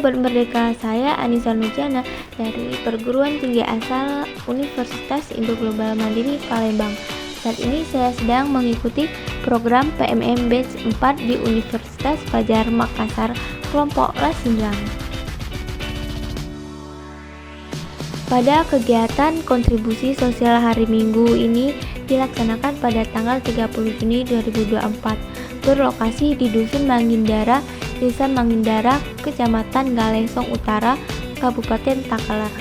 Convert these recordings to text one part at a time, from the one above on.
Sahabat Merdeka, saya Anissa Nurjana dari Perguruan Tinggi Asal Universitas Indo Global Mandiri Palembang. Saat ini saya sedang mengikuti program PMM Batch 4 di Universitas Fajar Makassar, kelompok Lasindang. Pada kegiatan kontribusi sosial hari Minggu ini dilaksanakan pada tanggal 30 Juni 2024, berlokasi di Dusun Manggindara, Desa Manggindara, Kecamatan Galesong Utara, Kabupaten Takalar.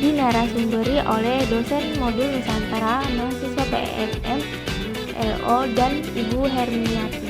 Dinarasumberi oleh dosen modul Nusantara, mahasiswa PMM LO dan Ibu Hermiati.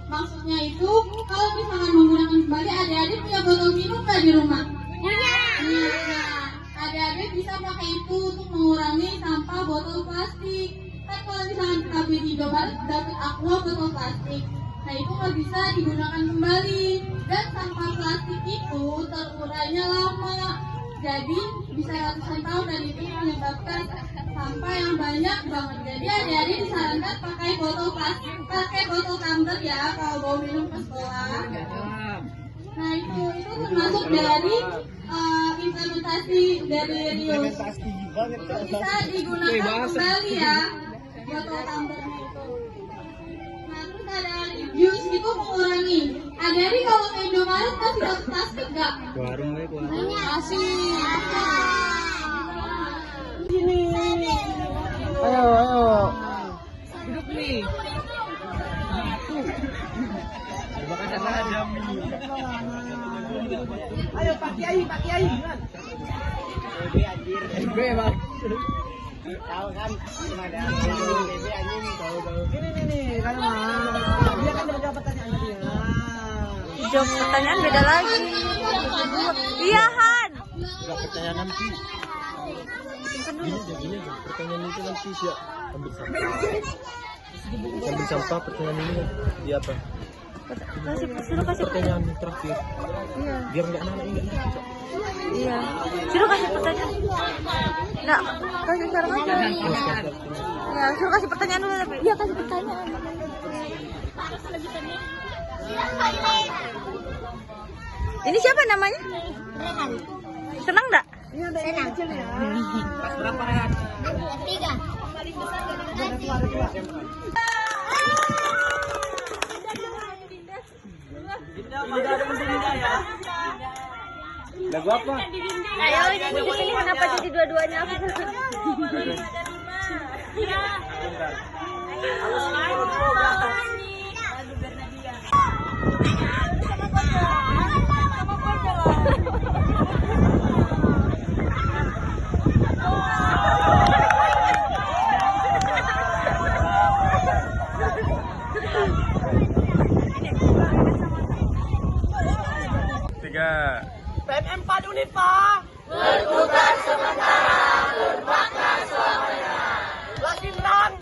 Maksudnya itu, kalau misalkan menggunakan kembali, adik-adik punya botol minum nggak di rumah? Punya. Adik-adik bisa pakai itu untuk mengurangi sampah botol plastik. Kan kalau misalkan kita beli di Indomaret dapat aqua botol plastik, nah itu nggak bisa digunakan kembali. Dan sampah plastik itu terurainya lama, jadi bisa ratusan tahun, dan itu menyebabkan sampah yang banyak banget. Jadi adik-adik disarankan pakai botol plastik, pakai botol tumbler ya kalau mau minum ke sekolah. Nah itu termasuk dari implementasi dari reuse. Bisa digunakan kembali ya botol tumblernya itu. Nah terus ada reuse itu mengurangi. Adik-adik kalau ke Indomaret masih dapat plastik nggak? Warung masih. Ayo. Duduk nih. Terima kasih saja. Ayo Pak Kiai. Gue Bang. Tahu kan ada BB anjing tahu. Ini kalau mah. Dia kan udah pertanyaan tadi ya. Jawab pertanyaan beda lagi. Iya Han. Udah pertanyaan nanti. Gini aja, pertanyaan itu nanti siap ambil sampah pertanyaan ini di apa? Kasih pertanyaan terakhir. Iya. Biar nggak nanya. Iya. Suruh kasih pertanyaan. Nggak, kasih sekarang aja. Ya, suruh kasih pertanyaan dulu tapi. Iya, kasih pertanyaan. Ini siapa namanya? Rehan. Senang nggak? Senang. Pas berapa Rehan? 3. Lagu apa? Ayo nyanyi di sini, kenapa jadi dua-duanya aku? PMM 4 Unifa bertugas sementara bermakna selamanya. Lasindang,